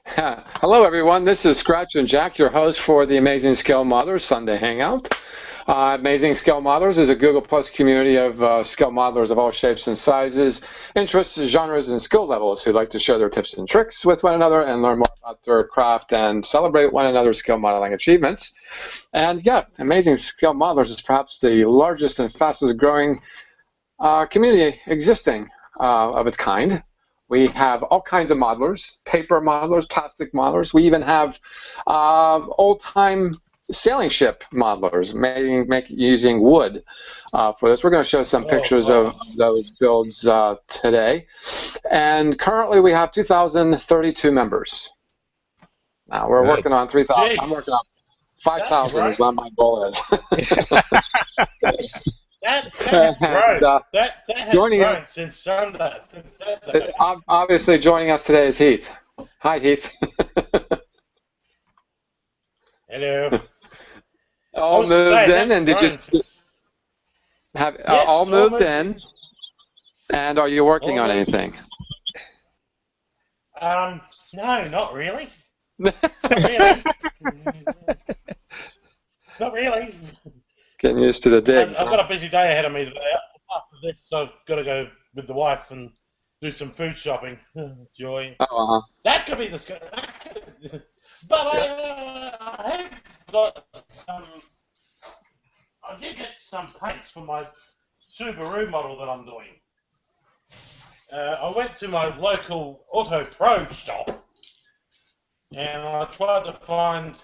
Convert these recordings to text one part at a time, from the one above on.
Hello, everyone. This is Scratch and Jack, your host for the Amazing Scale Modelers Sunday Hangout. Amazing Scale Modelers is a Google Plus community of scale modelers of all shapes and sizes, interests, genres, and skill levels who like to share their tips and tricks with one another and learn more about their craft and celebrate one another's scale modeling achievements. And yeah, Amazing Scale Modelers is perhaps the largest and fastest growing community existing of its kind. We have all kinds of modelers, paper modelers, plastic modelers. We even have old-time sailing ship modelers using wood for this. We're going to show some pictures of those builds today. And currently we have 2,032 members. Now we're working on 3,000. I'm working on 5,000 is what my goal is. That has grown. That has grown since Sunday. Obviously, joining us today is Heath. Hi, Heath. Hello. All moved in, and did you have all moved in? And are you working on anything? No, not really. Not really. Not really. Getting used to the digs. I've got a busy day ahead of me today. After this, I've got to go with the wife and do some food shopping. Joy. That could be the. But I have got some. I did get some paints for my Subaru model that I'm doing. I went to my local Auto Pro shop and I tried to find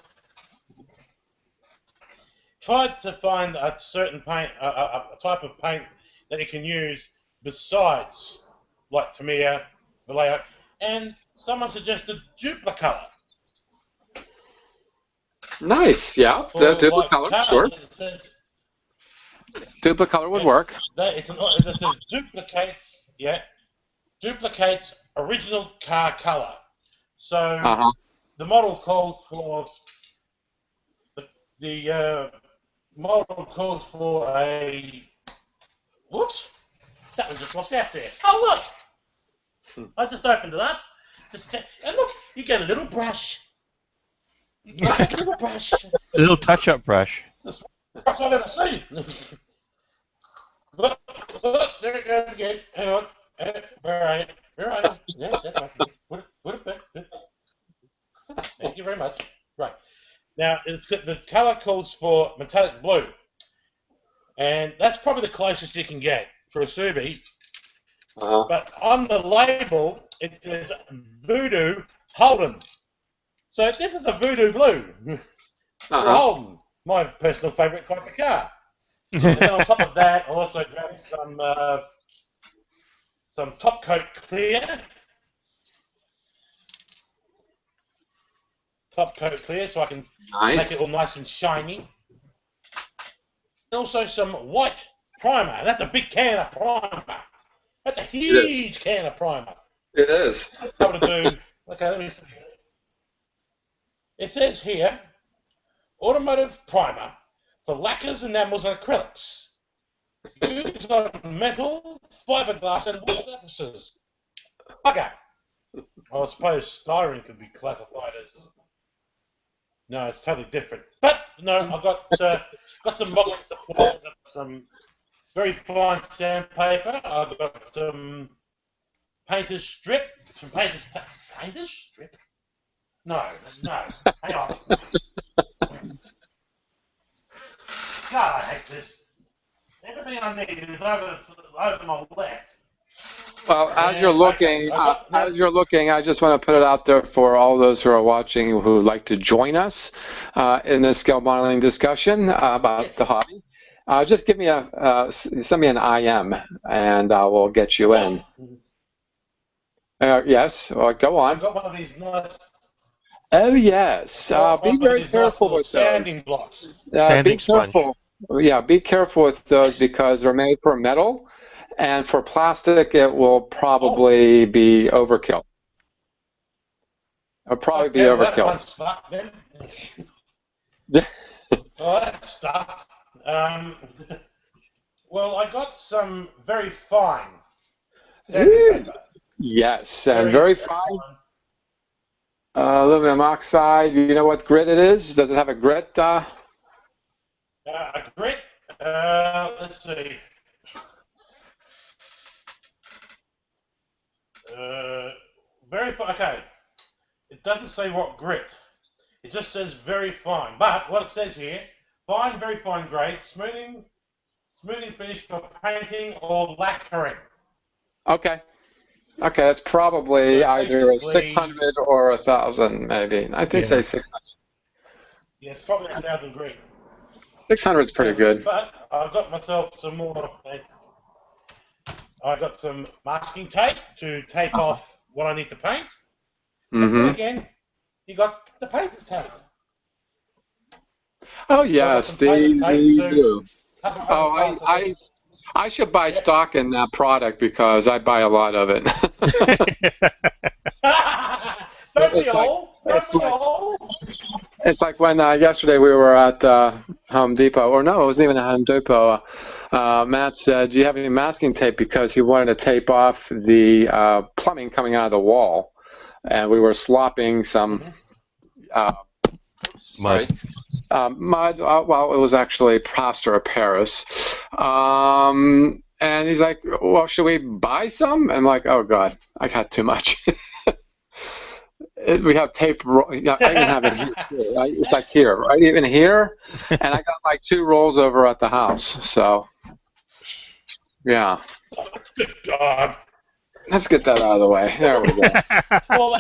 a certain paint, a type of paint that you can use besides like Tamiya, Vallejo, and someone suggested Duplicolor. Nice, yeah. The Duplicolor, sure. Duplicolor would work. It says duplicates original car color. So the model calls for the model calls for a. Whoops! That one just lost out there. Oh look! I just opened it up. And look, you get a little brush. A little brush. A little touch-up brush. That's what I've ever seen. Look, there it goes again. Hang on. Where are you? Where are you? Yeah, that's right. Put it back. Thank you very much. Right. Now, the color calls for metallic blue. And that's probably the closest you can get for a Subi. But on the label, it says Voodoo Holden. So this is a Voodoo Blue. Holden, my personal favourite type of car. And then on top of that, I also grabbed some top coat clear. Top coat clear so I can make it all nice and shiny. And also some white primer. And that's a big can of primer. That's a huge can of primer. It is. What to do? Okay, let me see. It says here, automotive primer for lacquers, enamels, and acrylics. Used on metal, fiberglass, and wood surfaces. Okay. I suppose styrene could be classified as. No, it's totally different. But no, I've got some modeling support, some very fine sandpaper. I've got some painter's strip. Painter's strip? No. Hang on. God, I hate this. Everything I need is over my left. Well, as you're looking, I just want to put it out there for all those who are watching who would like to join us in this scale modeling discussion about the hobby. Just give me send me an IM, and I will get you in. Yes, go on. I've got one of these nice. Oh yes, be very careful with those. Sanding blocks. Sanding sponge. Yeah, be careful with those because they're made for metal. And for plastic, it will probably be overkill. It'll probably be overkill. That's stuffed. Well, I got some very fine sanding paper. Yes, and very fine. Aluminum oxide. Do you know what grit it is? Does it have a grit? A grit. Let's see. Very fine. Okay. It doesn't say what grit. It just says very fine. But what it says here, fine, very fine grade, smoothing finish for painting or lacquering. Okay. Okay, that's probably So either a basically, 600 or 1,000, maybe. I think say 600. yeah, it's probably 1,000 grit. 600 is pretty good. But I've got myself some more. I got some masking tape to tape off what I need to paint. And then again, you got the painter's tape. Oh yes, So the blue. Oh, I should buy stock in that product because I buy a lot of it. It's like when yesterday we were at Home Depot, or no, it wasn't even at Home Depot. Matt said, "Do you have any masking tape?" Because he wanted to tape off the plumbing coming out of the wall, and we were slopping some mud. Mud. Well, it was actually plaster of Paris. And he's like, "Well, should we buy some?" I'm like, "Oh God, I got too much." We have tape. I even have it here too. It's like here, right? Even here, and I got like 2 rolls over at the house. So, yeah. Good God. Let's get that out of the way. There we go. Well,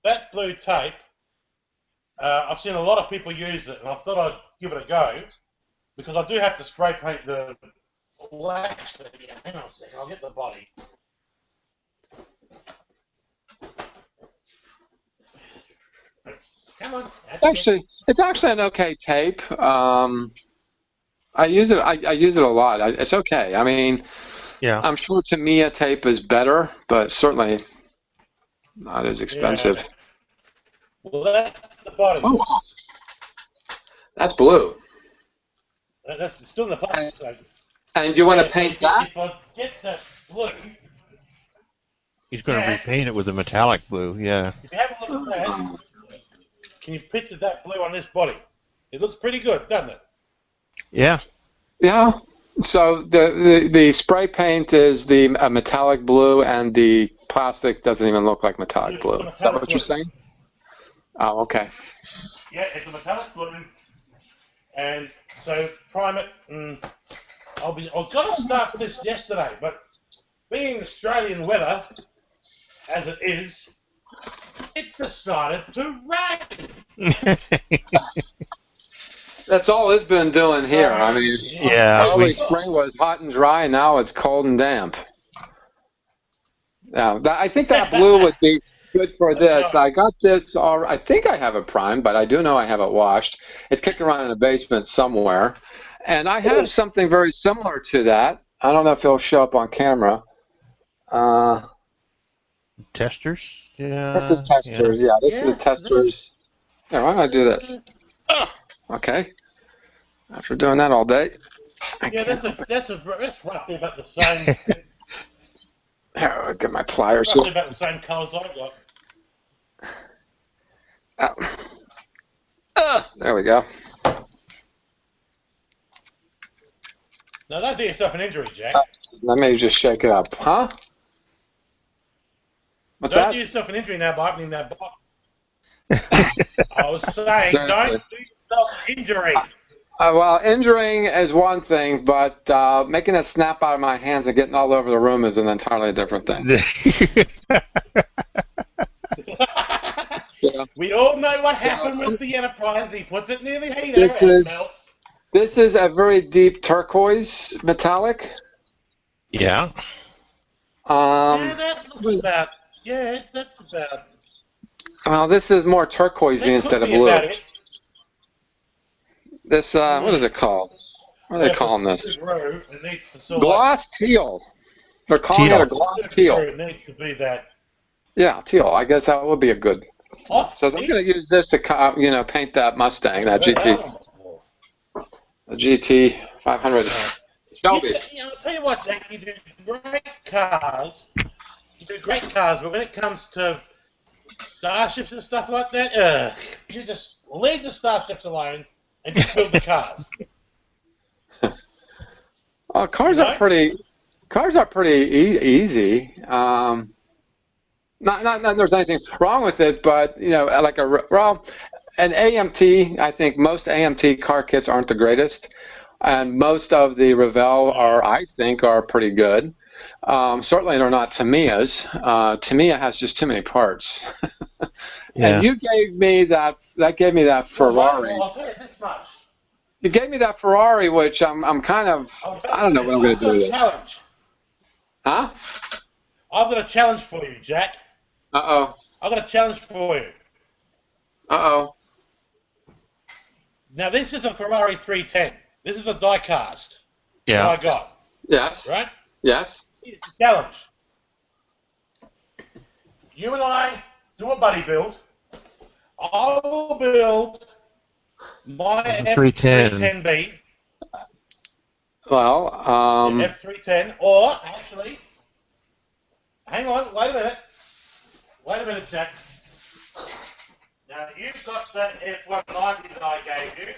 that blue tape, I've seen a lot of people use it, and I thought I'd give it a go because I do have to spray paint the. Well, actually, hang on a second. I'll get the body. Come on. It's actually an okay tape. I use it. I use it a lot. It's okay. I mean, yeah. I'm sure Tamiya tape is better, but certainly not as expensive. Yeah. Well, that's the body. Oh, wow. That's blue. That's still in the plastic. And you want to paint that? If I get that blue. He's going to repaint it with a metallic blue, yeah. If you have a look at that, can you picture that blue on this body? It looks pretty good, doesn't it? Yeah. Yeah. So the spray paint is the metallic blue, and the plastic doesn't even look like metallic blue. Is that what you're saying? Oh, okay. Yeah, it's a metallic blue, and so prime it. And I was going to start this yesterday, but being Australian weather as it is, it decided to rain. That's all it's been doing here. I mean, early spring was hot and dry, and now it's cold and damp. Yeah, I think that blue would be good for this. I got this. I think I have it primed, but I do know I have it washed. It's kicking around in the basement somewhere, and I have something very similar to that. I don't know if it'll show up on camera. Testers? Yeah. This is testers. Yeah, this is the testers. Yeah, why don't I do this? Okay. After doing that all day. That's roughly about the same. Here, I'll get my pliers. Roughly about the same colours I got. There we go. Now don't do yourself an injury, Jack. Let me just shake it up, huh? What's that? Don't do yourself an injury now by opening that box. I was saying, don't do yourself an injury. Well, injuring is one thing, but making it snap out of my hands and getting all over the room is an entirely different thing. We all know what happened with the Enterprise. He puts it near the heater and it melts. This is a very deep turquoise metallic. Yeah. That's about. Well, this is more turquoisey instead of blue. This, what is it called? What are they calling this? Gloss teal. They're calling it a gloss teal. It needs to be that. Yeah, teal. I guess that would be a good. So I'm going to use this to, paint that Mustang, that GT. The GT 500 Shelby. I'll tell you what, Jack, you do great cars. You do great cars, but when it comes to starships and stuff like that, you just leave the starships alone and just build the cars. Cars are pretty easy. Not that there's anything wrong with it, but an AMT. I think most AMT car kits aren't the greatest, and most of the Revell I think, are pretty good. Certainly, they're not Tamiya's. Tamiya has just too many parts. Yeah. And you gave me that gave me that Ferrari. Well, I'll tell you this much. You gave me that Ferrari, which I'm kind of, I don't know what I'm going to do with it. Challenge. Huh? I've got a challenge for you, Jack. Uh-oh. I've got a challenge for you. Uh-oh. Now, this is a Ferrari 310. This is a die-cast. Yeah. That I got. Yes. Right? Yes. It's a challenge. You and I do a buddy build. I will build my F310B. Well, F310, or actually, hang on, wait a minute. Wait a minute, Jack. Now, you've got that F190 that I gave you.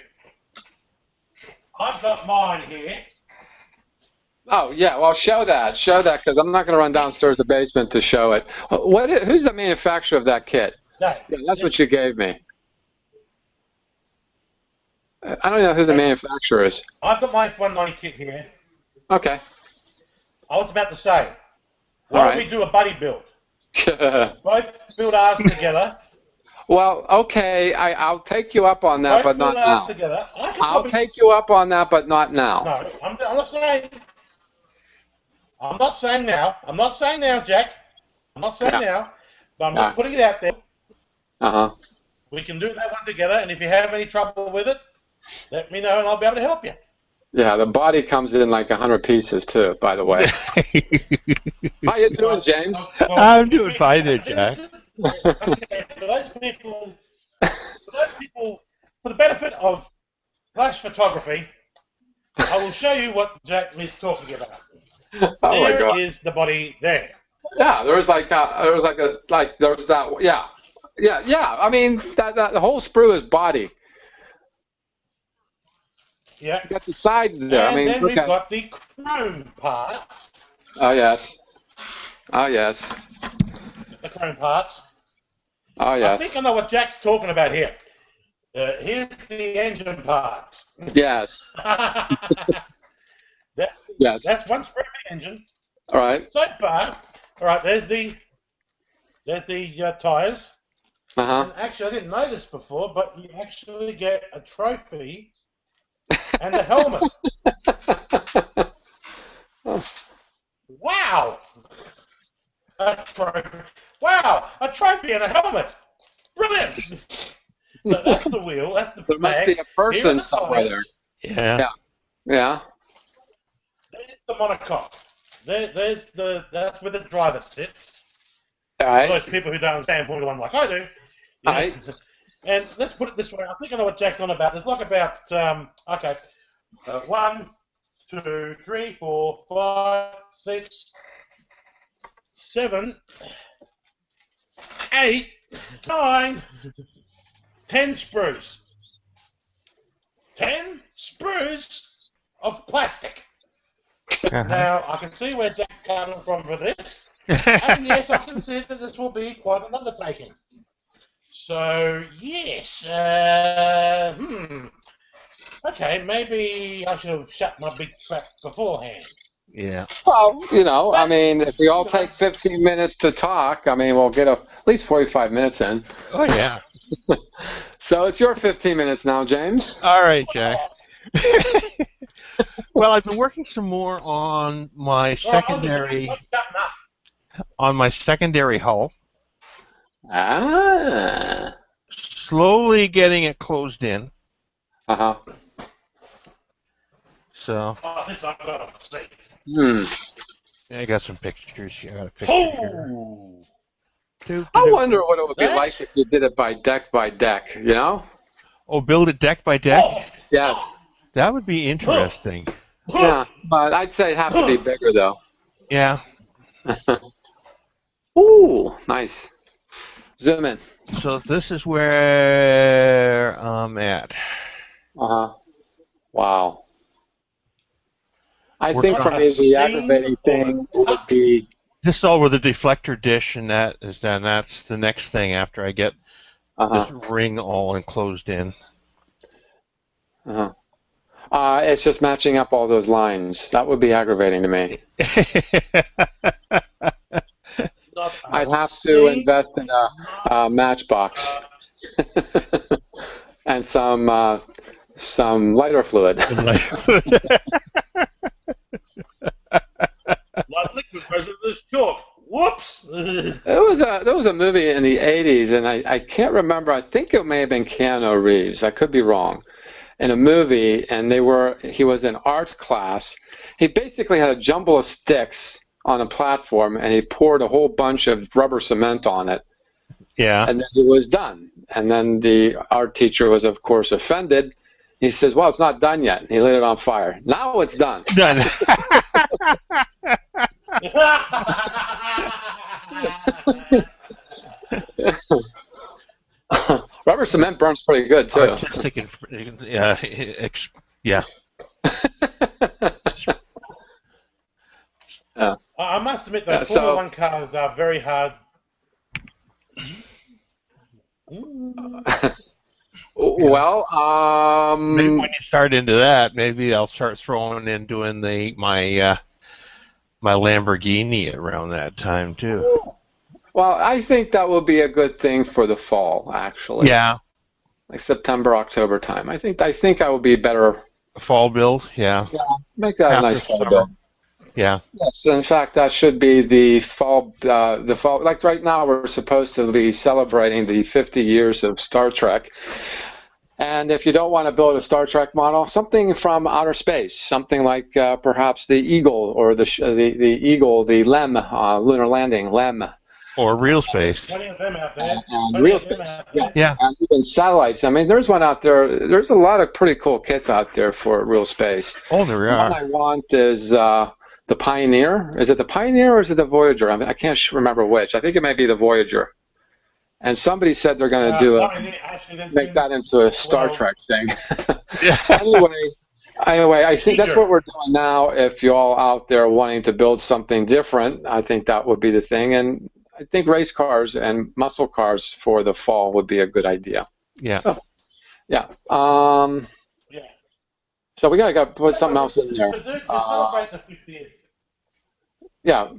I've got mine here. oh, yeah, well, show that, because I'm not going to run downstairs the basement to show it. Who's the manufacturer of that kit? That. Yeah, that's what you gave me. I don't know who the manufacturer is. I've got my F190 kit here. Okay. I was about to say, why don't we do a buddy build? Both build ours together. Well, okay, I'll take you up on that, but not now. Together. I'll take you up on that, but not now. No, I'm not saying. I'm not saying now. I'm not saying now, Jack. I'm not saying now. But I'm just putting it out there. Uh-huh. We can do that one together, and if you have any trouble with it, let me know, and I'll be able to help you. Yeah, the body comes in like 100 pieces too, by the way. How you doing, James? Well, I'm doing fine there, Jack. Okay, for those people, for the benefit of flash photography, I will show you what Jack is talking about. Oh my There God. is the body there. Yeah, there was that. Yeah. I mean, that the whole sprue is body. Yeah. You got the sides there. And I mean, then look we've at. got the chrome parts. Oh yes. Oh yes. The chrome parts. Oh yes. I think I know what Jack's talking about here. Here's the engine parts. Yes. Yes. That's one sprue for the engine. All right. So far, all right. There's the tires. Uh-huh. And actually, I didn't know this before, but you actually get a trophy and a helmet. Wow! Wow! A trophy and a helmet. Brilliant. So that's the wheel. That's the There must bag. be a person Here somewhere there. Yeah. Yeah. There's the monocoque. That's where the driver sits. All right. For those people who don't understand Formula One like I do. All right. And let's put it this way. I think I know what Jack's on about. There's like about 1, 2, 3, 4, 5, 6, 7, 8, 9, 10 sprues. 10 sprues of plastic. Now, I can see where Jack's coming from for this. And yes, I can see that this will be quite an undertaking. So, yes. Okay, maybe I should have shut my big trap beforehand. Yeah. Well, I mean, if we all take 15 minutes to talk, I mean, we'll get at least 45 minutes in. Oh, yeah. So it's your 15 minutes now, James. All right, Jack. Well, I've been working some more on my secondary hull. Ah. Slowly getting it closed in. Uh-huh. So. Oh, this I've got to see. I got some pictures here. I got a picture here. I wonder what it would be like if you did it by deck, Oh, build it deck by deck? Oh. Yes. That would be interesting. Yeah, but I'd say it'd have to be bigger, though. Yeah. Ooh, nice. Zoom in. So this is where I'm at. Uh-huh. Wow. I We're think for trying- me the Scene aggravating or thing a would be This is all with the deflector dish, and that's the next thing after I get this uh-huh. ring all enclosed in. Uh-huh. It's just matching up all those lines. That would be aggravating to me. not I'd a have to scene, invest in a matchbox and some lighter fluid. like liquid versus this chalk. Whoops! There was a movie in the 80s, and I can't remember. I think it may have been Keanu Reeves. I could be wrong. In a movie, and he was in art class. He basically had a jumble of sticks on a platform, and he poured a whole bunch of rubber cement on it, Yeah. and then it was done. And then the art teacher was, of course, offended. He says, "Well, it's not done yet." He lit it on fire. Now it's done. Done. Rubber cement burns pretty good too. Artistic and yeah. Yeah. I must admit, though, Yeah, Formula so- One cars are very hard. Well, Maybe when you start into that, maybe I'll start throwing in doing my Lamborghini around that time too. well, I think that will be a good thing for the fall, actually. Yeah, Like September, October time. I think I will be better. fall build. Yeah, Make that a After nice fall summer. build. yeah. Yes, in fact, that should be the fall. Like right now, we're supposed to be celebrating the 50 years of Star Trek. And if you don't want to build a Star Trek model, something from outer space, something like perhaps the Eagle or the Eagle, the LEM, lunar landing, LEM, Or real space. Plenty of them out there. and Plenty real of them space. out there. Yeah. And even satellites. I mean, there's one out there. There's a lot of pretty cool kits out there for real space. Oh, there we The one are. I want is the Pioneer. Is it the Pioneer or is it the Voyager? I can't remember which. I think it may be the Voyager. And somebody said they're going to do it, Actually, make that into a Star well- Trek thing. Yeah. Anyway, I think that's what we're doing now. If you're all out there wanting to build something different, I think that would be the thing. And I think race cars and muscle cars for the fall would be a good idea. Yeah. So, yeah. Yeah. So we gotta put something else in there. To celebrate the 50th. Yeah.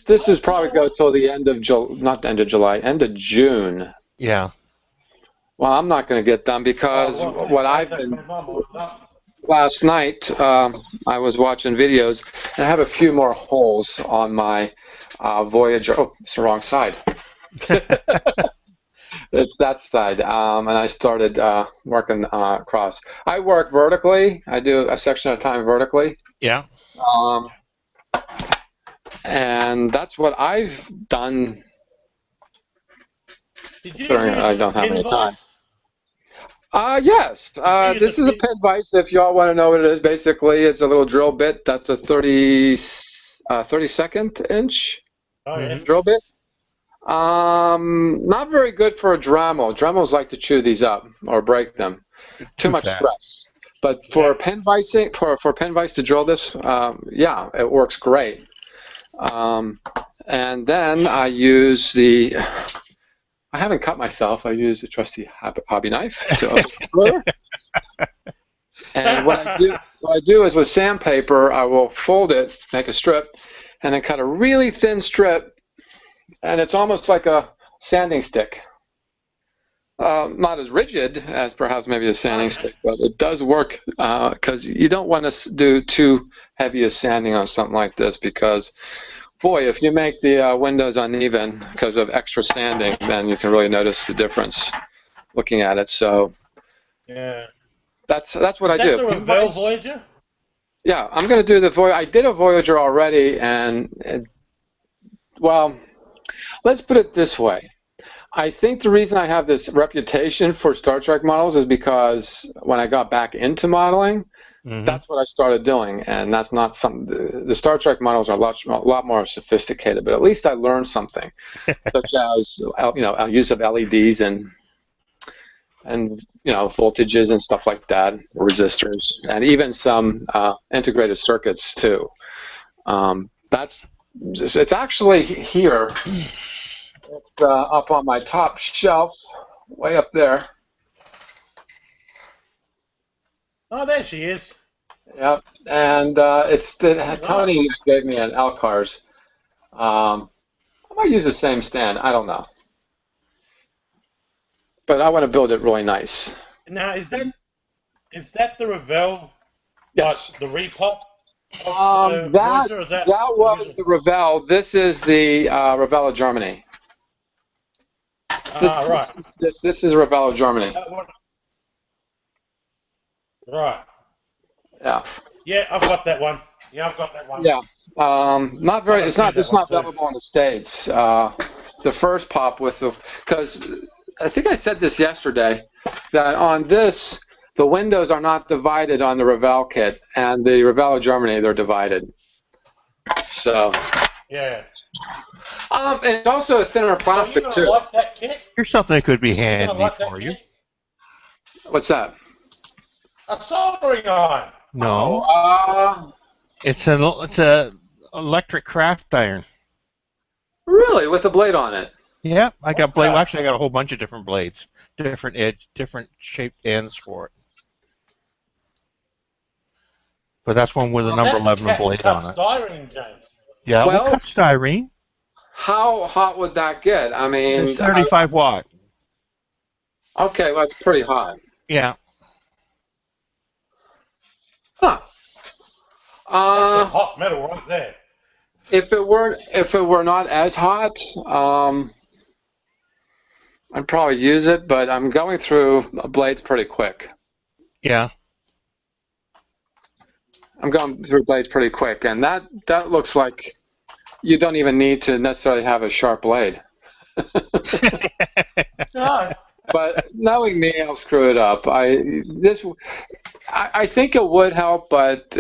This is probably go till the end of not end of July, end of June. Yeah. Well, I'm not going to get done because last night I was watching videos and I have a few more holes on my Voyager. Oh, it's the wrong side. It's that side, and I started working across. I work vertically. I do a section at a time vertically. Yeah. And that's what I've done. Considering I don't have any time. Vise? Yes. Use This a is a pin- pin vise. If y'all want to know what it is, basically it's a little drill bit. That's a 32nd inch Oh, yes. drill bit. Not very good for a Dremel. Dremels like to chew these up or break them. Too much fast. stress. But for pin vising, for pin vise to drill this, yeah, it works great. And then I use I haven't cut myself. I use the trusty hobby knife to open the screw. And what I do is with sandpaper, I will fold it, make a strip, and then cut a really thin strip, and it's almost like a sanding stick. Not as rigid as perhaps maybe a sanding stick, but it does work because you don't want to do too heavy a sanding on something like this because, boy, if you make the windows uneven because of extra sanding, then you can really notice the difference looking at it. So Yeah. that's what I Is do. that the Revell Voyager? Yeah, I'm going to do the Voyager. I did a Voyager already, and well, let's put it this way. I think the reason I have this reputation for Star Trek models is because when I got back into modeling, That's what I started doing, and that's not something. The Star Trek models are a lot more sophisticated, but at least I learned something, such as use of LEDs and voltages and stuff like that, resistors, and even some integrated circuits too. It's actually here. It's up on my top shelf, way up there. Oh, there she is. Yep, and Tony gave me an Alcars. I might use the same stand. I don't know, but I want to build it really nice. Now, is that the Revell? Yes. Like the repop? That was the Revell. This is the Revell of Germany. Right. This is Revell of Germany. Right. Yeah. Yeah, I've got that one. Yeah. Not very. It's not available in the States. The first pop because I think I said this yesterday, that on this the windows are not divided on the Revell kit, and the Revell of Germany they're divided. So. Yeah. And it's also a thinner plastic so too. Like that kit? Here's something that could be handy for you. What's that? A soldering iron. No. It's a electric craft iron. Really, with a blade on it? Yeah, I got blade. Well, actually, I got a whole bunch of different blades, different edge, different shaped ends for it. But that's one with a number 11 blade on it. Styrene, James. Yeah, we'll cut styrene. How hot would that get? I mean, it's 35 watt. Okay, well, that's pretty hot. Yeah. Huh. That's a hot metal right there. If it were not as hot, I'd probably use it, but I'm going through blades pretty quick. Yeah. I'm going through blades pretty quick, and that looks like you don't even need to necessarily have a sharp blade. No. But knowing me, I'll screw it up. I think it would help, but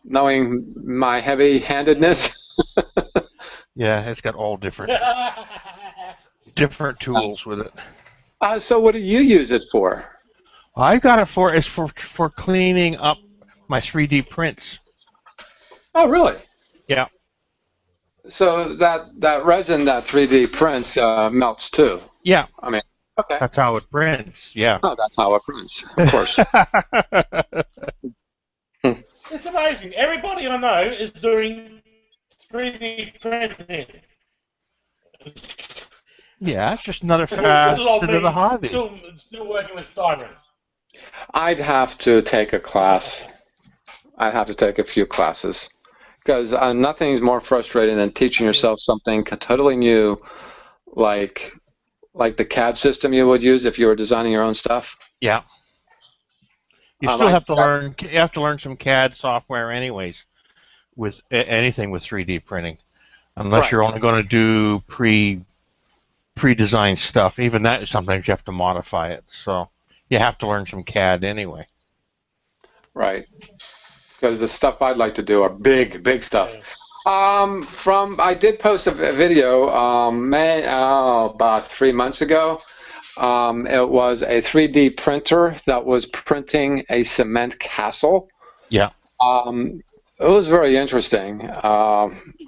knowing my heavy-handedness. Yeah, it's got all different tools with it. So what do you use it for? I got it for cleaning up my 3D prints. Oh, really? Yeah. So that resin that 3D prints melts too. Yeah. I mean, okay. That's how it prints. Yeah. Oh, that's how it prints. Of course. It's amazing. Everybody I know is doing 3D printing. Yeah, it's just another facet of the hobby. Still working with styrene. I'd have to take a class. I'd have to take a few classes. Because nothing's more frustrating than teaching yourself something totally new, like the CAD system you would use if you were designing your own stuff. Yeah. You still have to learn. You have to learn some CAD software, anyways, with anything with 3D printing, unless you're only going to do pre-designed stuff. Even that, sometimes you have to modify it. So you have to learn some CAD anyway. Right. Because the stuff I'd like to do are big stuff. I did post a video about 3 months ago. It was a 3D printer that was printing a cement castle. Yeah. It was very interesting.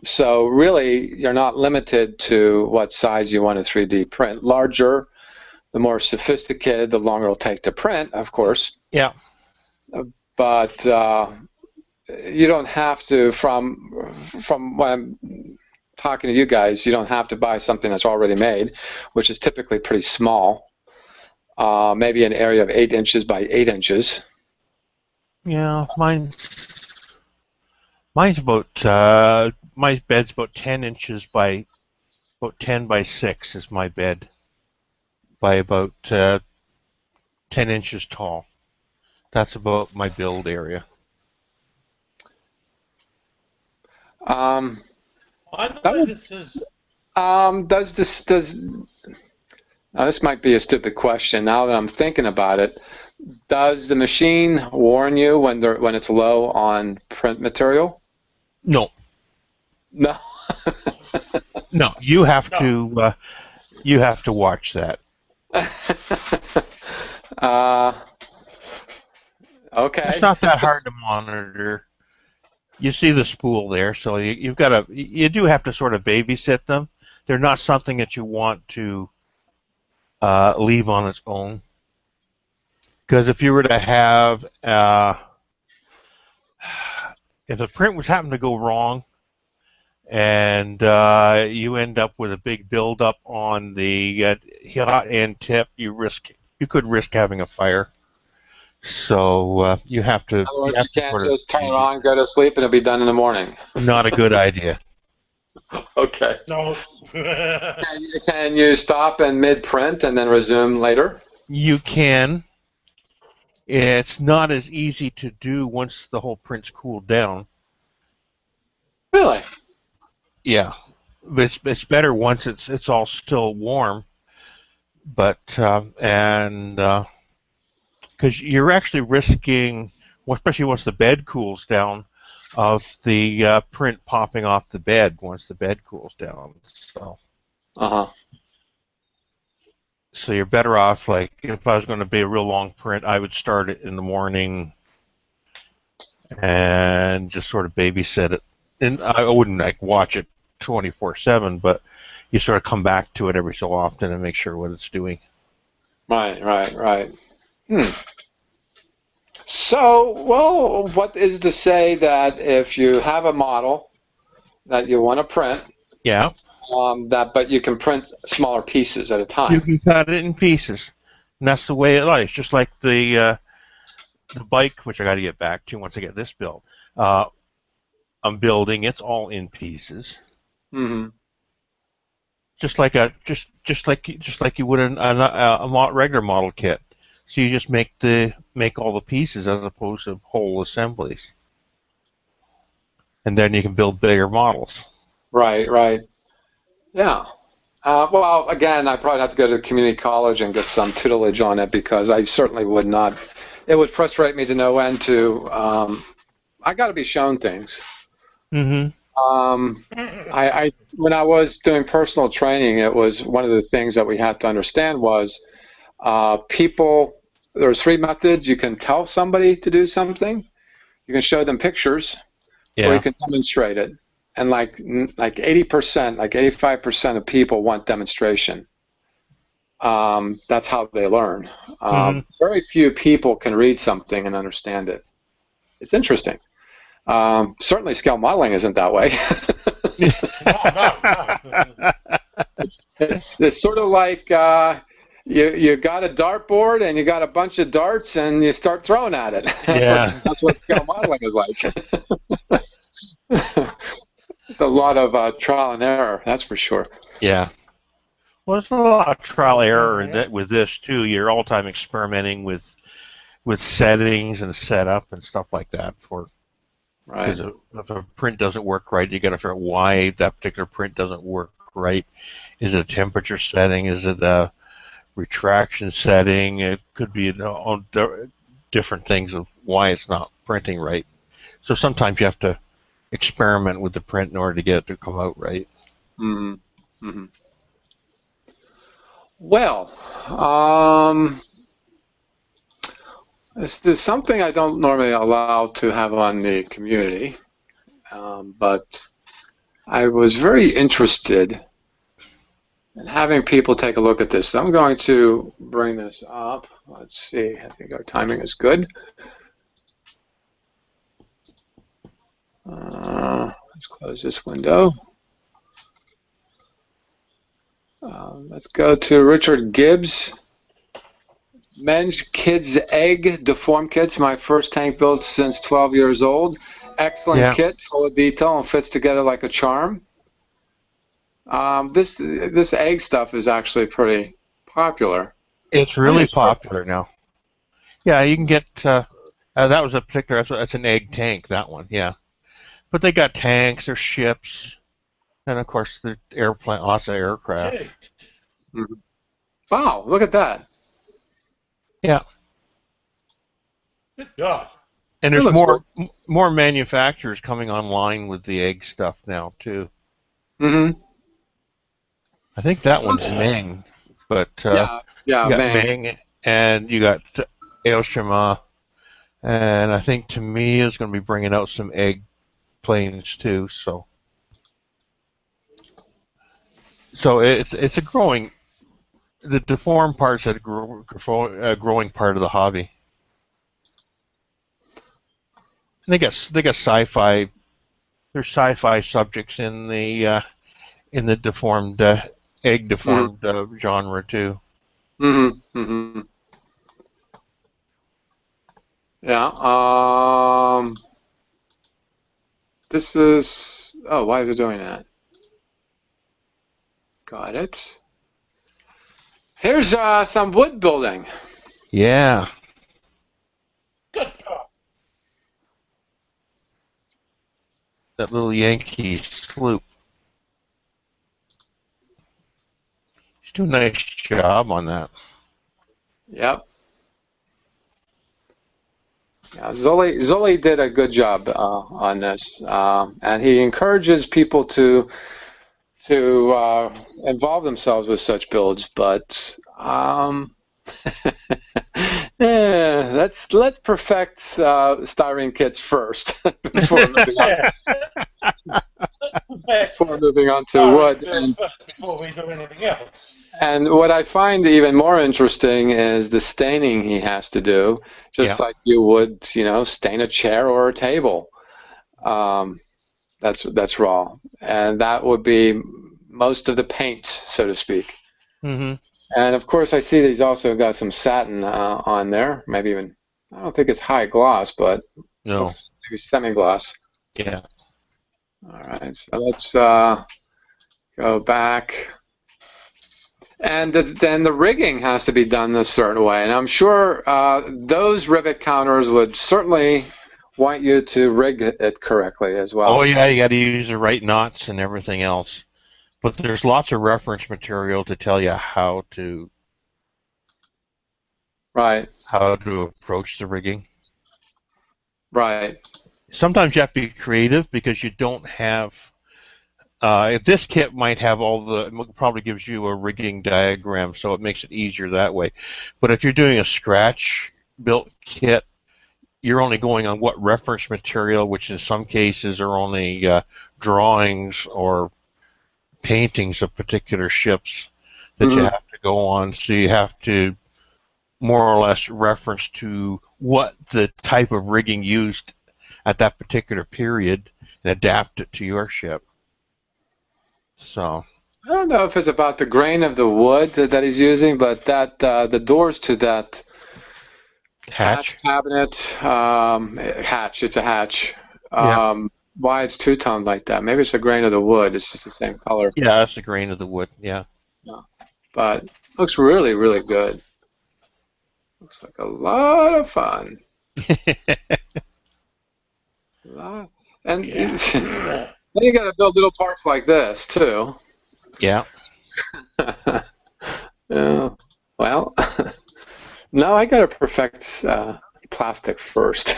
So really, you're not limited to what size you want to 3D print. Larger, the more sophisticated, the longer it'll take to print, of course. Yeah. But you don't have to, from what I'm talking to you guys, you don't have to buy something that's already made, which is typically pretty small, maybe an area of 8 inches by 8 inches. Yeah, mine's about, my bed's about 10 inches by, about 10 by 6 is my bed, by about 10 inches tall. That's about my build area. This This might be a stupid question now that I'm thinking about it. Does the machine warn you when it's low on print material? No, No. no, you have to watch that. uh, It's okay. not that hard to monitor. You see the spool there, so you do have to sort of babysit them. They're not something that you want to leave on its own. Because if you were to have, if the print was happened to go wrong, and you end up with a big buildup on the hot end tip, you could risk having a fire. So you have In to other words, you can't sort of just turn it on, go to sleep, and it'll be done in the morning. not a good idea. Okay. No. Can you stop in mid-print and then resume later? You can. It's not as easy to do once the whole print's cooled down. Really? Yeah, but it's better once it's all still warm. But because you're actually risking, well, especially once the bed cools down, of the print popping off the bed once the bed cools down. Uh-huh. So you're better off, like, if I was going to be a real long print, I would start it in the morning and just sort of babysit it. And I wouldn't like watch it 24/7, but you sort of come back to it every so often and make sure what it's doing. Right. So, well, what is to say that if you have a model that you want to print, Yeah, but you can print smaller pieces at a you time? can cut it in pieces, and that's the way it lies. Just like the bike, which I got to get back to once I get this built. I'm building; it's all in pieces, Mm-hmm. just like you would a regular model kit. So you just make all the pieces as opposed to whole assemblies, and then you can build bigger models. Right. Yeah. Well, again, I probably have to go to the community college and get some tutelage on it because I certainly would not. It would frustrate me to no end to. I got to be shown things. Mm-hmm. When I was doing personal training, it was one of the things that we had to understand was people. There's three methods. You can tell somebody to do something. You can show them pictures, or you Yeah. can demonstrate it. And like 80%, like 85% of people want demonstration. That's how they learn. Mm-hmm. Very few people can read something and understand it. It's interesting. Certainly, scale modeling isn't that way. No. It's sort of like you got a dartboard and you got a bunch of darts and you start throwing at it. Yeah. That's what scale modeling is like. It's a lot of trial and error, that's for sure. Yeah. Well, there's a lot of trial error with this too. You're all the time experimenting with settings and setup and stuff like that. Because if a print doesn't work right, you got to figure out why that particular print doesn't work right. Is it a temperature setting? Is it a retraction setting? It could be different things of why it's not printing right. So sometimes you have to experiment with the print in order to get it to come out right. Mm-hmm. Mm-hmm. Well, this is something I don't normally allow to have on the community, but I was very interested in having people take a look at this. So I'm going to bring this up. Let's see. I think our timing is good. Let's close this window. Let's go to Richard Gibbs. Men's Kids Egg Deform Kits, my first tank built since 12 years old. Excellent kit, full of detail, and fits together like a charm. This egg stuff is actually pretty popular. It's really popular now. Yeah, you can get, that was a particular, that's an egg tank, that one, yeah. But they got tanks, there's ships, and of course the airplane, lots of aircraft. Mm-hmm. Wow, look at that. Yeah. Good God. And It there's looks more manufacturers coming online with the egg stuff now too. Mm-hmm. I think that one's Ming, but Yeah, yeah, you got Ming. Ming and you got Aoshima, and I think Tamiya is going to be bringing out some egg planes too. So it's a growing. The deformed part's a growing part of the hobby. And they got sci-fi. There's sci-fi subjects in the deformed egg Mm-hmm. deformed genre too. Mm-hmm. Mm-hmm. Yeah. This is. Oh, why is it doing that? Got it. Here's some wood building. Yeah, Good God. that little Yankee sloop. He's doing a nice job on that. Yep. Yeah, Zoli did a good job on this, and he encourages people to involve themselves with such builds. But yeah, let's perfect styrene kits first before moving on. Before moving on to wood. Before we do anything else. And what I find even more interesting is the staining he has to do, just like you would, stain a chair or a table. That's raw, and that would be most of the paint, so to speak. Mm-hmm. And of course, I see that he's also got some satin on there. Maybe even I don't think it's high gloss, but No. maybe semi-gloss. Yeah. All right, so let's go back. And then the rigging has to be done a certain way. And I'm sure those rivet counters would certainly want you to rig it correctly as well. Oh yeah, you got to use the right knots and everything else. But there's lots of reference material to tell you how to approach the rigging. Right. Sometimes you have to be creative because you don't have. This kit might have probably gives you a rigging diagram, so it makes it easier that way. But if you're doing a scratch built kit, you're only going on what reference material, which in some cases are only drawings or paintings of particular ships that you have to go on. So you have to more or less reference to what the type of rigging used at that particular period and adapt it to your ship. So I don't know if it's about the grain of the wood that he's using, but that the doors to that hatch cabinet hatch. It's a hatch. Why it's two-toned like that? Maybe it's the grain of the wood. It's just the same color. Yeah, that's the grain of the wood. Yeah. But looks really, really good. Looks like a lot of fun. And then you got to build little parts like this too. Yeah. Well, no, I got to perfect plastic first.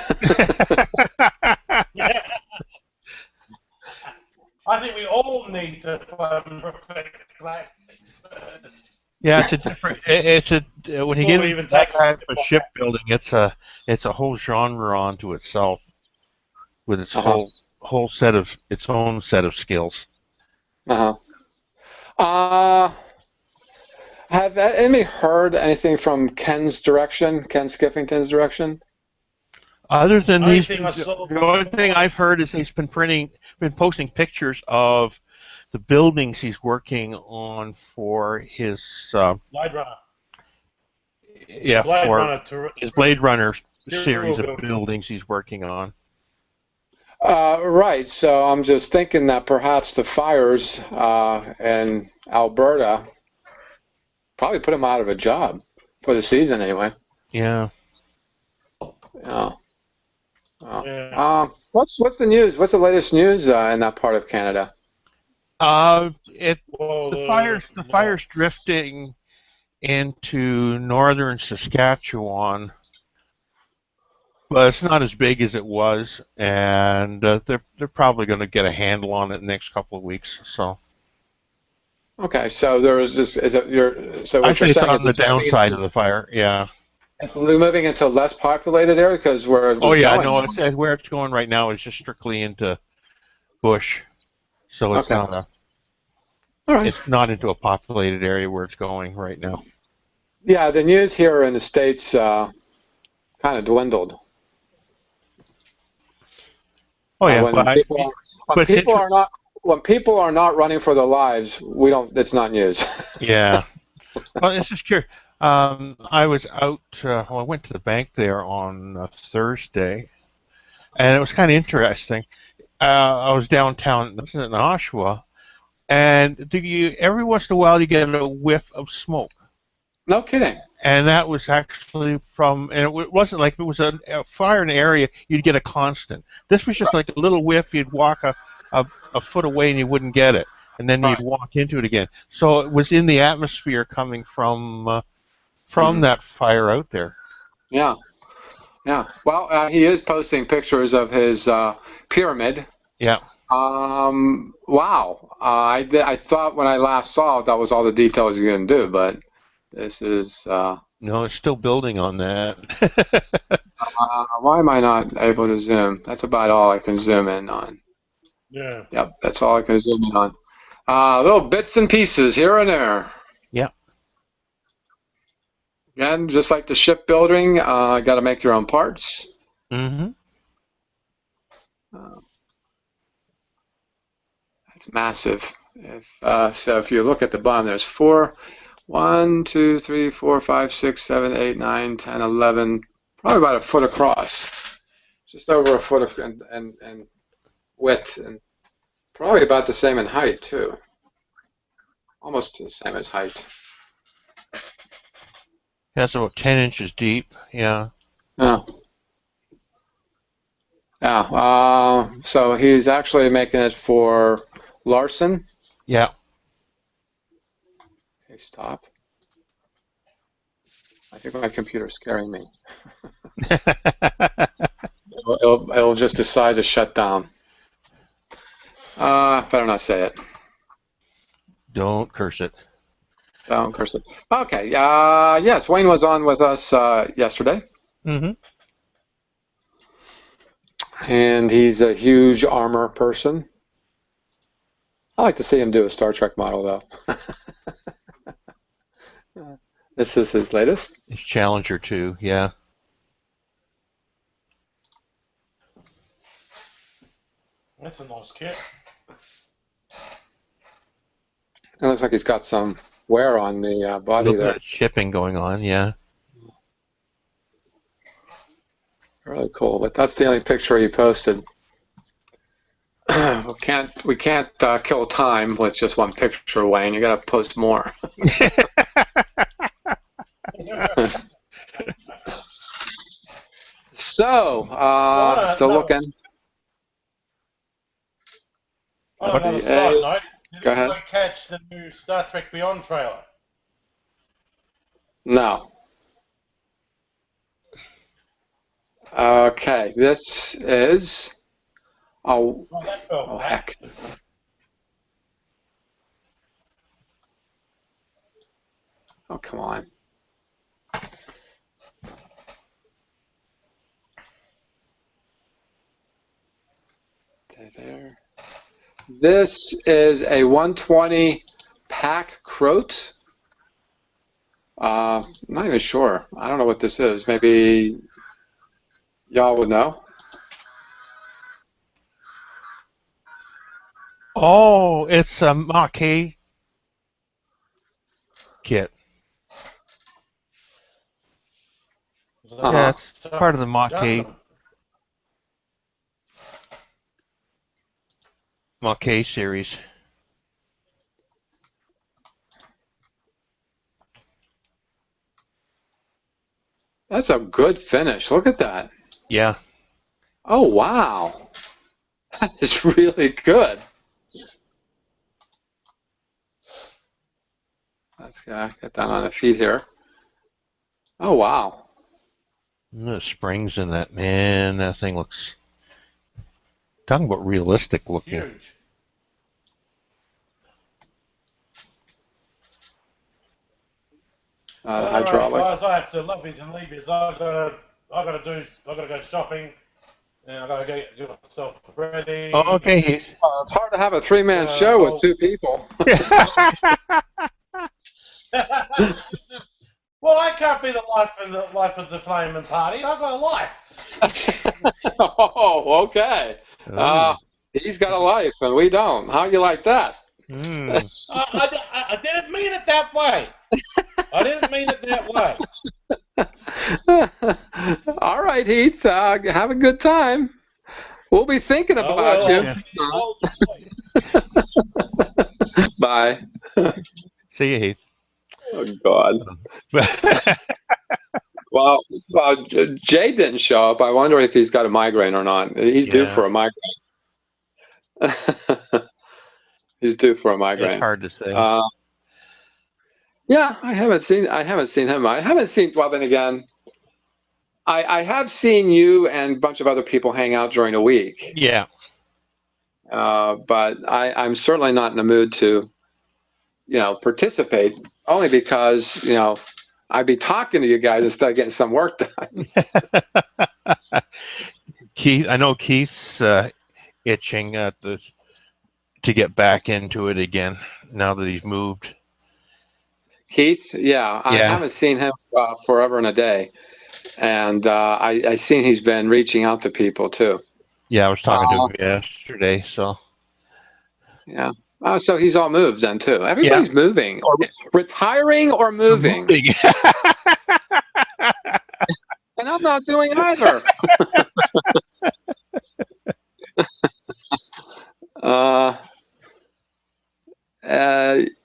I think we all need to perfect plastic. Yeah, it's a different. When you get into that type of shipbuilding, it's a whole genre onto itself, with its whole set of its own set of skills. Have any heard anything from Ken's direction? Ken Skiffington's direction? Other than the only thing I've heard is he's been posting pictures of the buildings he's working on for his Blade Runner. Yeah, for his Blade Runner series of buildings he's working on. Right. So I'm just thinking that perhaps the fires in Alberta probably put him out of a job for the season anyway. Yeah. Yeah. What's the news? What's the latest news in that part of Canada? The fire's drifting into northern Saskatchewan. but it's not as big as it was, and they're probably going to get a handle on it in the next couple of weeks. So Okay, so there's this. Is it your? So I what you're say it's saying on is the it's moving downside into of the fire. Yeah. a less populated area because where it Oh was yeah, going no, it's was. where it's going right now is just strictly into bush, so Okay, all right. it's not into a populated area where it's going right now. Yeah, the news here in the States kind of dwindled. Oh yeah, When people when but it's people are not when people are not running for their lives, we don't. It's not news. yeah. Well, it's just curious. I was out. Well, I went to the bank there on Thursday, and it was kind of interesting. I was downtown. This is in Oshawa, and every once in a while you get a whiff of smoke, No kidding. and that was actually from. And it wasn't like if it was a fire in an area, you'd get a constant. This was just like a little whiff. You'd walk a foot away and you wouldn't get it, and then you'd Right. walk into it again. So it was in the atmosphere coming from Mhm. that fire out there. Yeah. Yeah. Well, he is posting pictures of his pyramid. Yeah. Wow. I thought when I last saw it, that was all the details you're going to do, but this is. No, it's still building on that. Why am I not able to zoom? That's about all I can zoom in on. Yeah. Yep, that's all I can zoom in on. Little bits and pieces here and there. Yeah. Again, just like the shipbuilding, got to make your own parts. Mm-hmm. Uh, it's massive. So if you look at the bottom, there's 1, 2, 3, 4, 5, 6, 7, 8, 9, 10, 11, probably about a foot across, just over a foot and width, and probably about the same in height too, almost the same as height. That's about 10 inches deep. Yeah. Yeah. Yeah. So he's actually making it for Larson. Yeah. Okay, stop. I think my computer's scaring me. It'll just decide to shut down. Better not say it. Don't curse it. Don't curse it. Okay. Yes, Wayne was on with us yesterday, Mm-hmm. and he's a huge armor person. I like to see him do a Star Trek model, though. This is his latest. It's Challenger 2. Yeah. That's a nice kit. It looks like he's got some wear on the A body little bit there. of chipping going on. Yeah. Really cool. But that's the only picture he posted. We can't kill time with just one picture, Wayne. You got to post more. So, still no, looking. on another side 48. note, did Go ahead. anybody catch the new Star Trek Beyond trailer? No. Okay, this is. Oh, Oh, that felt oh black. heck. Oh, come on. There. This is a 120 pack Croat. I'm not even sure. I don't know what this is. Maybe y'all would know. Oh, it's a Mach-A kit. Yeah, it's part of the Mach-A series. That's a good finish. Look at that. Yeah. Oh, wow. That is really good. Let's get that on the feet here. Oh, wow. The springs in that, man, that thing looks, talking about realistic looking. Huge. All right, Hydraulic. guys, I have to love yous and leave yous. I gotta go shopping, and I gotta get myself Oh, ready. okay, Heath. It's hard to have a three-man show with I'll. two people. Well, I can't be the life of the flaming party. I've got a life. Oh, okay. Uh, Oh. he's got a life and we don't. How you like that? Mm. I didn't mean it that way. I didn't mean it that way. All right, Heath. Have a good time. We'll be thinking Oh about well, you. Bye. See you, Heath. Oh, God. Well, Jay didn't show up. I wonder if he's got a migraine or not. He's due Yeah. for a migraine. He's due for a It's migraine. hard to say. Yeah, I haven't seen him. I haven't seen. Well, then again, I have seen you and a bunch of other people hang out during the week. Yeah. But I'm certainly not in the mood to, participate. Only because I'd be talking to you guys instead of getting some work done. Keith, I know Keith's itching to get back into it again now that he's moved. Keith, yeah, I haven't seen him forever and a day, and I seen he's been reaching out to people too. Yeah, I was talking to him yesterday. So yeah, so he's all moved then too. Everybody's moving or retiring or moving. And I'm not doing either.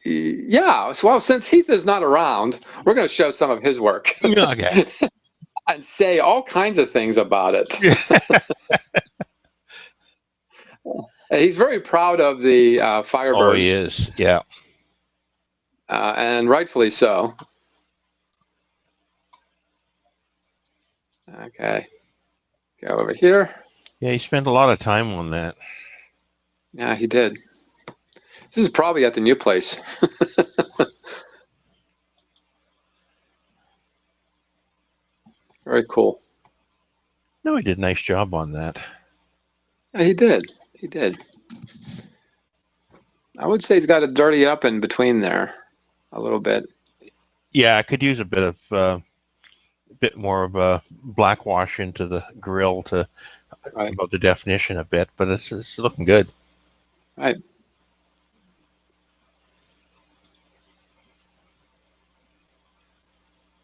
Yeah. Well, since Heath is not around, we're going to show some of his work. Okay. And say all kinds of things about it. He's very proud of the Firebird. Oh, he is. Yeah. And rightfully so. Okay. Go over here. Yeah, he spent a lot of time on that. Yeah, he did. This is probably at the new place. Very cool. No, he did a nice job on that. Yeah, he did. He did. I would say he's got to dirty up in between there a little bit. Yeah, I could use a bit of bit more of a black wash into the grill to about the definition a bit, but it's looking good. Right.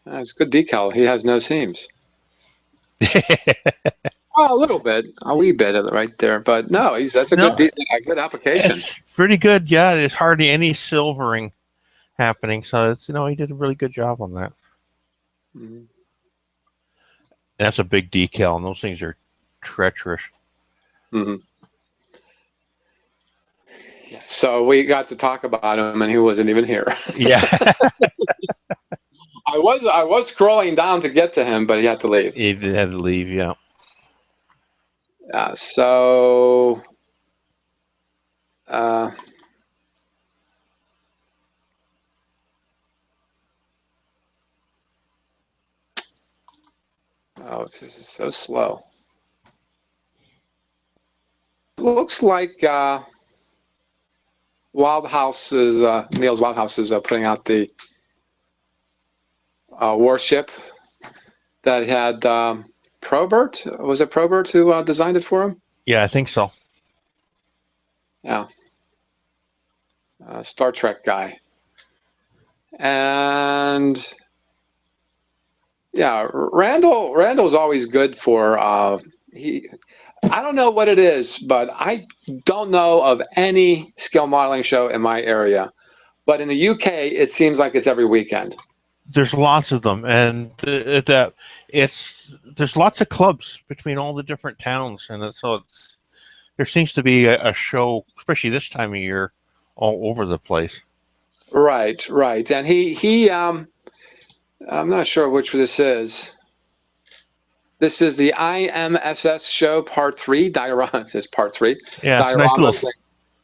It's good decal. He has no seams. Oh, a little bit, a wee bit of it right there, but no, that's a good application. It's pretty good. Yeah, there's hardly any silvering happening, so it's he did a really good job on that. Mm-hmm. That's a big decal, and those things are treacherous. Mm-hmm. Yeah, so we got to talk about him, and he wasn't even here. Yeah. I was scrolling down to get to him, but he had to leave. He had to leave, yeah. So oh, this is so slow. Looks like Neil's Wild House is putting out the warship that had Probert. Was it Probert who designed it for him? Yeah, I think so. Yeah. Star Trek guy. And yeah, Randall's always good for I don't know what it is, but I don't know of any scale modeling show in my area. But in the UK, it seems like it's every weekend. There's lots of them, and there's lots of clubs between all the different towns, and there seems to be a show, especially this time of year, all over the place. Right, and he I'm not sure which this is. This is the IMSS show part 3 diorama. It says part 3 Yeah, it's a dioramas.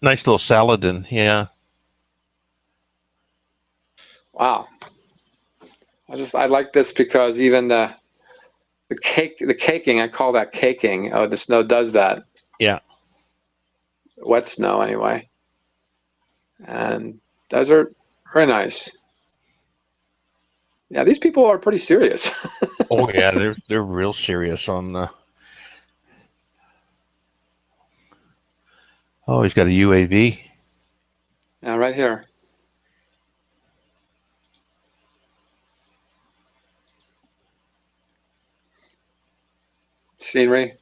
nice little Saladin. Yeah. Wow. I like this because even the caking, I call that caking. Oh, the snow does that. Yeah. Wet snow anyway. And desert, very nice. Yeah, these people are pretty serious. Oh yeah, they're real serious on the. Oh, he's got a UAV. Yeah, right here. Scenery.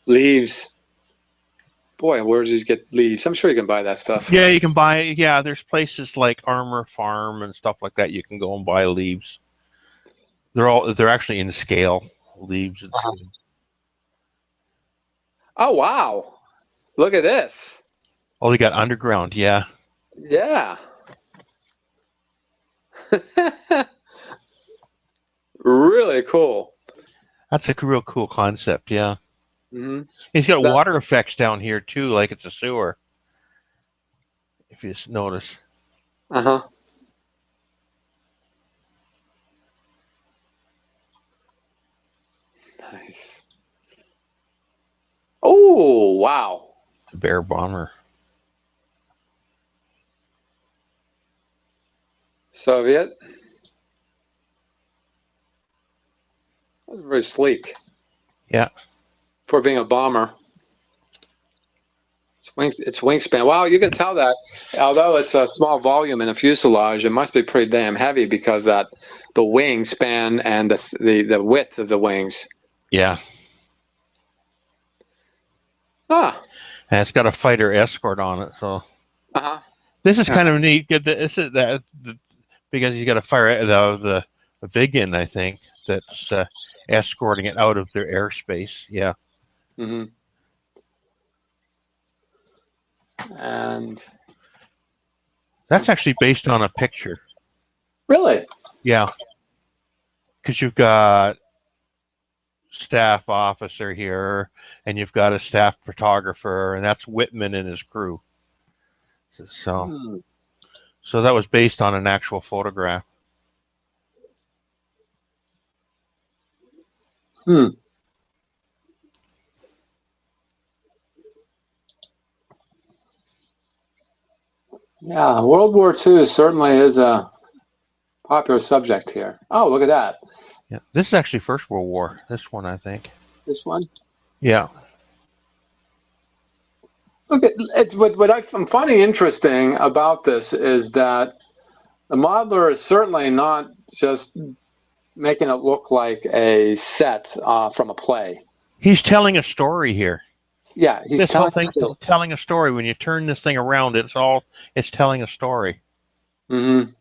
Leaves. Boy, where did you get leaves? I'm sure you can buy that stuff. Yeah, you can buy. Yeah, there's places like Armor Farm and stuff like that. You can go and buy leaves. They're actually in scale leaves. Oh, wow. Look at this. Oh, they got underground. Yeah. Yeah. Really cool. That's a real cool concept. Yeah. Mm-hmm. He's got water That's, effects down here too, like it's a sewer. If you notice. uh-huh. Nice. Oh, wow. Bear bomber. Soviet. That's very sleek. Yeah. For being a bomber. Its wingspan. Wow, you can tell that. Although it's a small volume in a fuselage, it must be pretty damn heavy because the wingspan and the width of the wings. Yeah. Ah. And it's got a fighter escort on it, so. Uh-huh. This is Yeah. kind of neat. This is that because he's got a fire the Vigan, I think, that's escorting it out of their airspace. Yeah. Mm-hmm. And that's actually based on a picture. Really? Yeah. Because you've got staff officer here, and you've got a staff photographer, and that's Whitman and his crew. So that was based on an actual photograph. Hmm. Yeah, World War II certainly is a popular subject here. Oh, look at that. Yeah, this is actually First World War. This one, I think. This one? Yeah. Look at it. What I'm finding interesting about this is that the modeler is certainly not just making it look like a set from a play. He's telling a story here. Yeah, he's this whole telling thing's telling a story. When you turn this thing around, it's telling a story. Mm-hmm.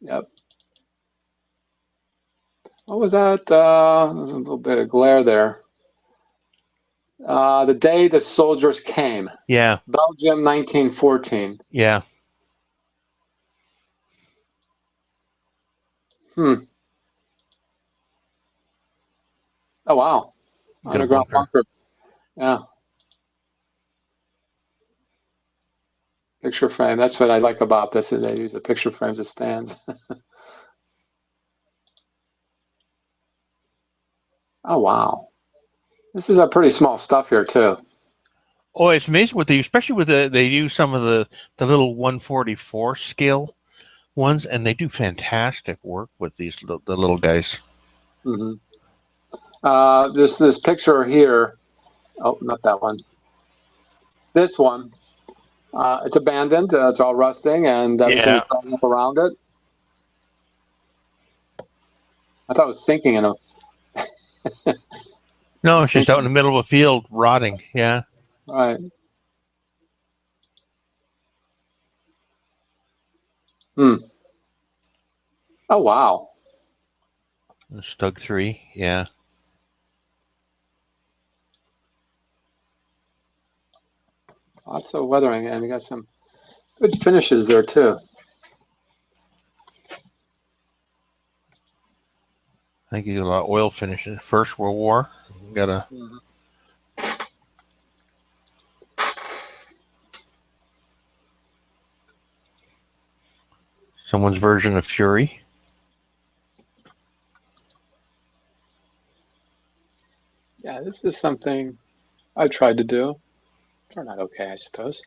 Yep. What was that? There's a little bit of glare there. The Day the Soldiers Came. Yeah. Belgium, 1914. Yeah. Hmm. Oh, wow. Underground bunker. Yeah. Picture frame. That's what I like about this, is they use the picture frames as stands. Oh, wow. This is a pretty small stuff here, too. Oh, it's amazing what they use, especially with they use some of the little 144 scale ones, and they do fantastic work with the little guys. Mm-hmm. This picture here. Oh, not that one. This one. It's abandoned. It's all rusting, and everything's falling up around it. I thought it was sinking in a. No, it's just out in the middle of a field, rotting. Yeah. Right. Hmm. Oh, wow. Stug 3, yeah. Lots of weathering, and we got some good finishes there, too. I think you got a lot of oil finishes. First World War. Got a. Someone's version of Fury. Yeah, this is something I tried to do. Turned out okay, I suppose.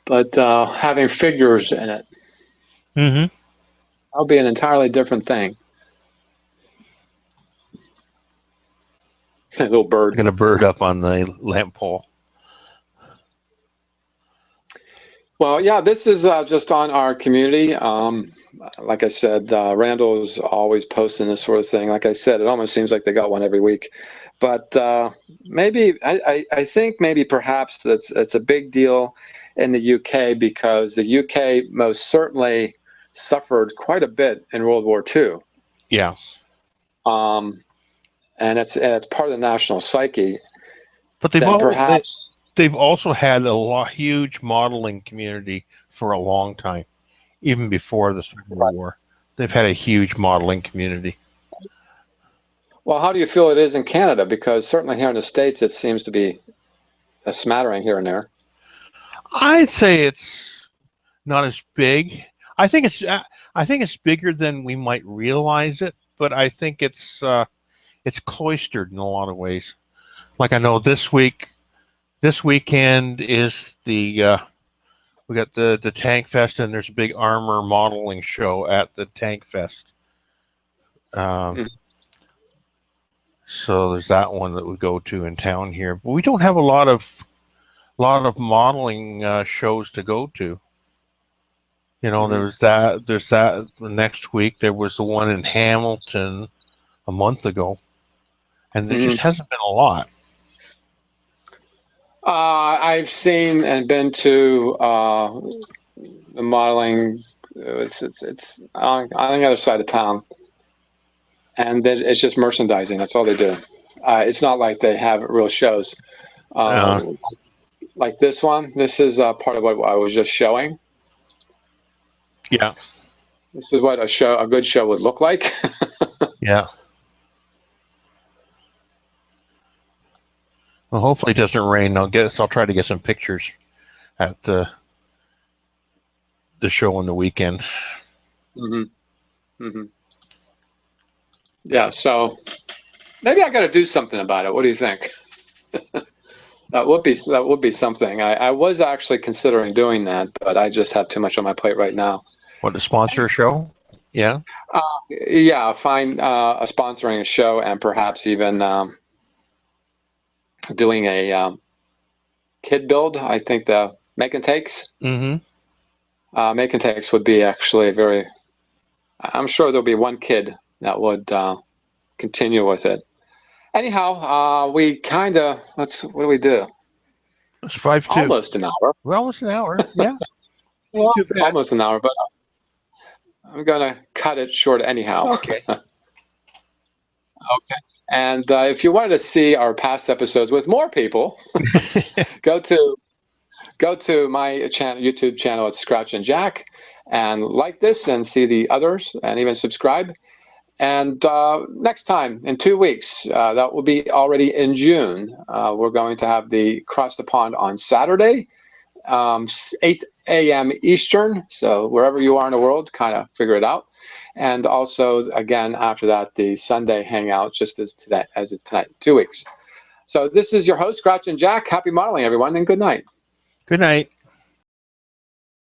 But having figures in it, Mm-hmm. that'll be an entirely different thing. A little bird. Got a bird up on the lamp pole. Well, yeah, this is just on our community. Like I said, Randall's always posting this sort of thing. Like I said, it almost seems like they got one every week. But maybe I think maybe perhaps it's a big deal in the UK because the UK most certainly suffered quite a bit in World War II. Yeah. And it's part of the national psyche. But they've also had a huge modeling community for a long time, even before the Civil War. They've had a huge modeling community. Well, how do you feel it is in Canada? Because certainly here in the States, it seems to be a smattering here and there. I'd say it's not as big. I think it's bigger than we might realize it, but I think it's cloistered in a lot of ways. Like I know this weekend is we got the Tank Fest, and there's a big armor modeling show at the Tank Fest. So there's that one that we go to in town here, but we don't have a lot of modeling shows to go to. You know, there's that the next week. There was the one in Hamilton a month ago, and there just hasn't been a lot. I've seen and been to the modeling. It's on the other side of town, and it's just merchandising. That's all they do. It's not like they have real shows. Like this one. This is part of what I was just showing. Yeah. This is what a good show would look like. Yeah. Well, hopefully it doesn't rain. I'll try to get some pictures at the show on the weekend. Yeah, so maybe I got to do something about it. What do you think? That would be something. I was actually considering doing that, but I just have too much on my plate right now. Want to sponsor a show? Yeah. Yeah, find sponsoring a show and perhaps even doing a kid build. I think the make and takes. Make and takes would be actually very. I'm sure there'll be one kid that would continue with it. Anyhow, we kind of what do we do? It's 5:02. Almost an hour. We're almost an hour. Yeah. Well, almost an hour, but I'm gonna cut it short anyhow. Okay. Okay. And if you wanted to see our past episodes with more people, go to my YouTube channel at Scratch and Jack, and like this and see the others, and even subscribe. And next time, in 2 weeks, that will be already in June, we're going to have the Cross the Pond on Saturday, 8 a.m. Eastern. So wherever you are in the world, kind of figure it out. And also, again, after that, the Sunday Hangout, just as tonight, 2 weeks. So this is your host, Scratch and Jack. Happy modeling, everyone, and good night. Good night.